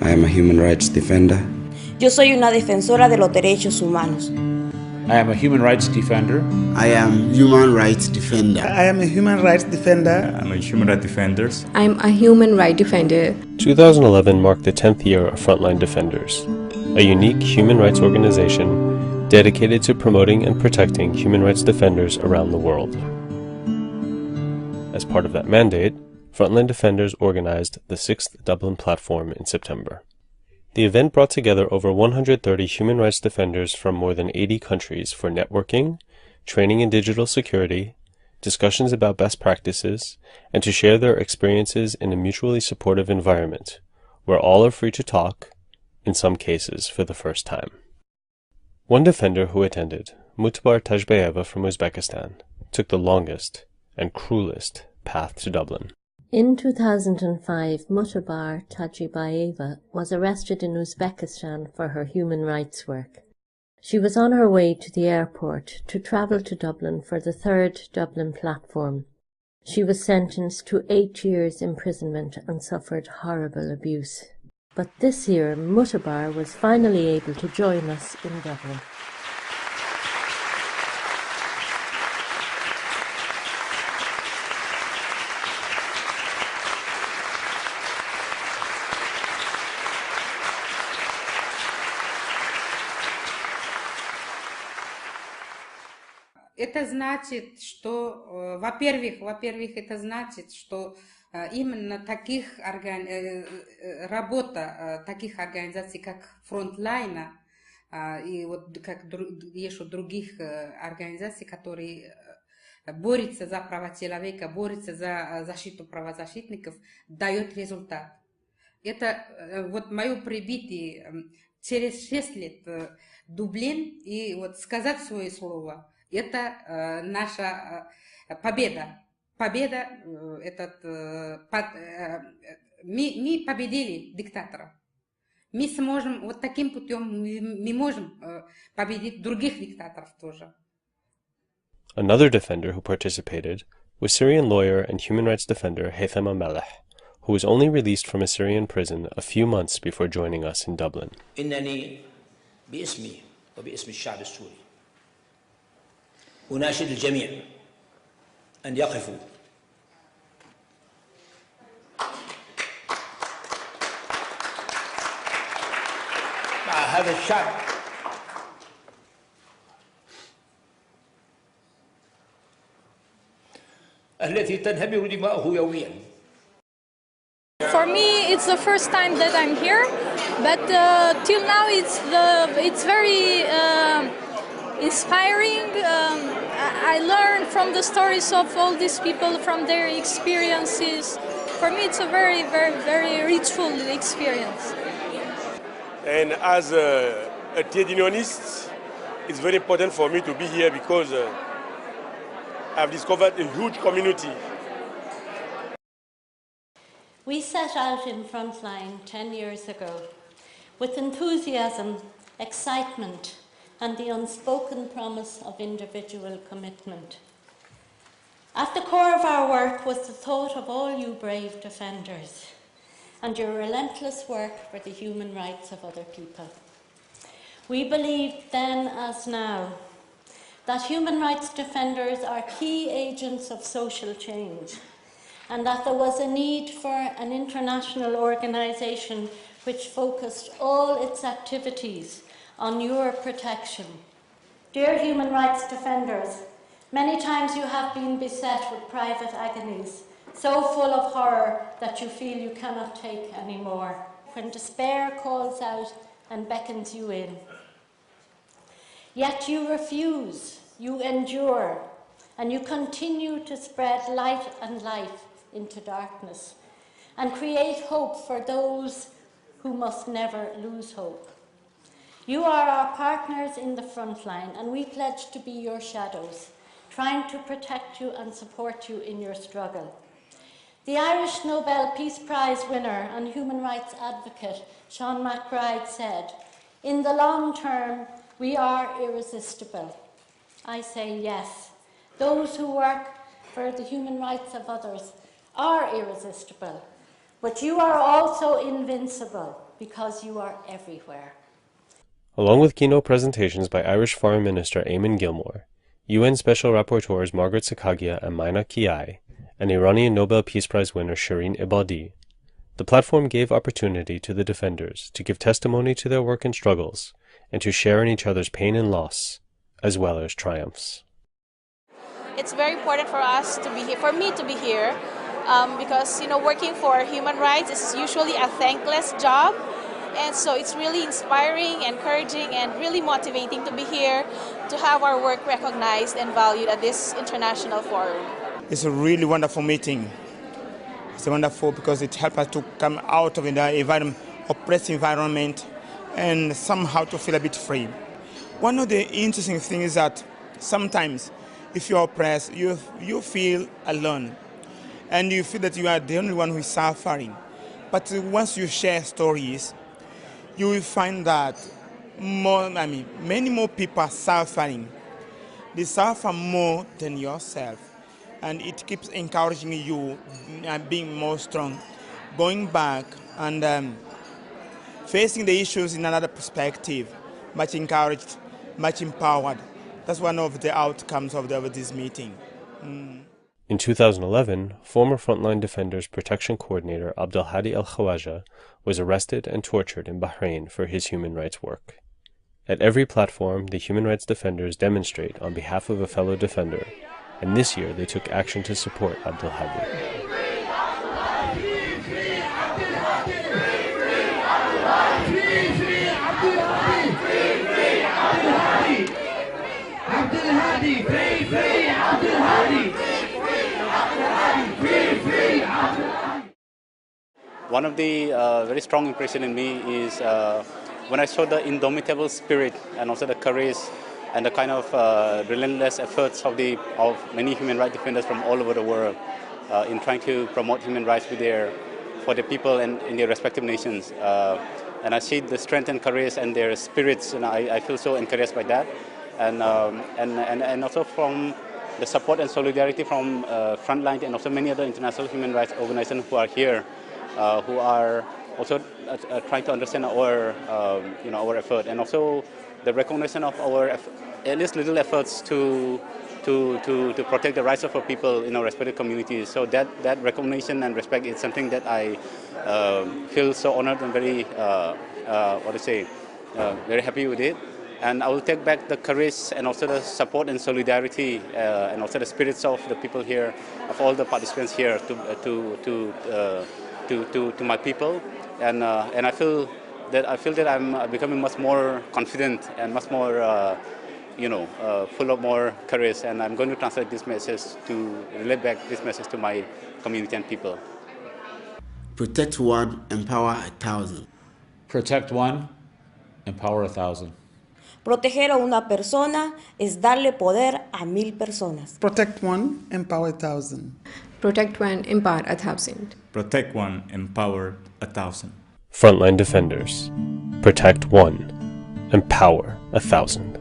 I am a human rights defender. Yo soy una defensora de los derechos humanos. I am a human rights defender. I am human rights defender. I am a human rights defender. I'm a human rights defender. I'm a human rights defender. 2011 marked the 10th year of Frontline Defenders, a unique human rights organization dedicated to promoting and protecting human rights defenders around the world. As part of that mandate, Frontline Defenders organized the 6th Dublin platform in September. The event brought together over 130 human rights defenders from more than 80 countries for networking, training in digital security, discussions about best practices, and to share their experiences in a mutually supportive environment, where all are free to talk, in some cases for the first time. One defender who attended, Mutbar Tajbayeva from Uzbekistan, took the longest and cruelest path to Dublin. In 2005, Mutbar Tajbayeva was arrested in Uzbekistan for her human rights work. She was on her way to the airport to travel to Dublin for the 3rd Dublin platform. She was sentenced to 8 years imprisonment and suffered horrible abuse. But this year, Mutbar was finally able to join us in Dublin. Это значит, что, во-первых, это значит, что именно работа таких организаций, как Фронтлайна, и вот как еще других организаций, которые борются за права человека, борются за защиту правозащитников, дает результат. Это вот мое прибытие через 6 лет в Дублин и вот сказать свое слово. Это наша победа. Победа, мы победили диктатора. Мы сможем, вот таким путем мы можем победить других диктаторов тоже. Another defender who participated was Syrian lawyer and human rights defender Haytham Maleh, who was only released from a Syrian prison a few months before joining us in Dublin. إنني باسمي وباسم الشعب السوري أناشد الجميع أن يقفوا مع هذا الشعب الذي تنهمر دماؤه يوميا. For me, it's the first time that I'm here, but till now it's very inspiring. I learned from the stories of all these people, from their experiences. For me, it's a very, very, very richful experience. And as a trade unionist, it's very important for me to be here because I've discovered a huge community. We set out in Frontline 10 years ago with enthusiasm, excitement, and the unspoken promise of individual commitment. At the core of our work was the thought of all you brave defenders and your relentless work for the human rights of other people. We believed then as now that human rights defenders are key agents of social change and that there was a need for an international organisation which focused all its activities on your protection. Dear human rights defenders, many times you have been beset with private agonies, so full of horror that you feel you cannot take any more, when despair calls out and beckons you in. Yet you refuse, you endure, and you continue to spread light and life into darkness, and create hope for those who must never lose hope. You are our partners in the front line, and we pledge to be your shadows, trying to protect you and support you in your struggle. The Irish Nobel Peace Prize winner and human rights advocate Sean McBride said, "In the long term, we are irresistible." I say yes. Those who work for the human rights of others are irresistible, but you are also invincible, because you are everywhere. Along with keynote presentations by Irish Foreign Minister Eamon Gilmore, UN Special Rapporteurs Margaret Sakagia and Maina Kiai, and Iranian Nobel Peace Prize winner Shireen Ebadi, the platform gave opportunity to the defenders to give testimony to their work and struggles, and to share in each other's pain and loss, as well as triumphs. It's very important for us to be here, for me to be here, because working for human rights is usually a thankless job, and so it's really inspiring, encouraging, and really motivating to be here, to have our work recognized and valued at this international forum. It's a really wonderful meeting. It's wonderful because it helps us to come out of the oppressed environment and somehow to feel a bit free. One of the interesting things is that sometimes if you're oppressed, you feel alone and you feel that you are the only one who is suffering. But once you share stories, you will find that many more people are suffering. They suffer more than yourself. And it keeps encouraging you and being more strong, going back and facing the issues in another perspective, much encouraged, much empowered. That's one of the outcomes of this meeting. In 2011, former Frontline Defenders Protection Coordinator Abdelhadi Al-Khawaja was arrested and tortured in Bahrain for his human rights work. At every platform, the human rights defenders demonstrate on behalf of a fellow defender, and this year they took action to support Abdelhadi. One of the very strong impression in me is when I saw the indomitable spirit and also the courage and the kind of relentless efforts of many human rights defenders from all over the world in trying to promote human rights for the people and in their respective nations. And I see the strength and courage and their spirits, and I feel so encouraged by that. And also from the support and solidarity from Frontline and also many other international human rights organizations who are here, who are also trying to understand our effort, and also the recognition of our at least little efforts to protect the rights of our people in our respective communities. So that recognition and respect is something that I feel so honored and very very happy with it. And I will take back the courage and also the support and solidarity and also the spirits of the people here, of all the participants here, to my people. And I feel that I'm becoming much more confident and much more full of more courage, and I'm going to translate this message to relay back this message to my community and people. Protect one, empower 1,000. Protect one, empower 1,000. Proteger a una persona es darle poder a 1,000 personas. Protect one, empower 1,000. Protect one, empower 1,000. Protect one, empower 1,000. Frontline Defenders. Protect one, empower 1,000.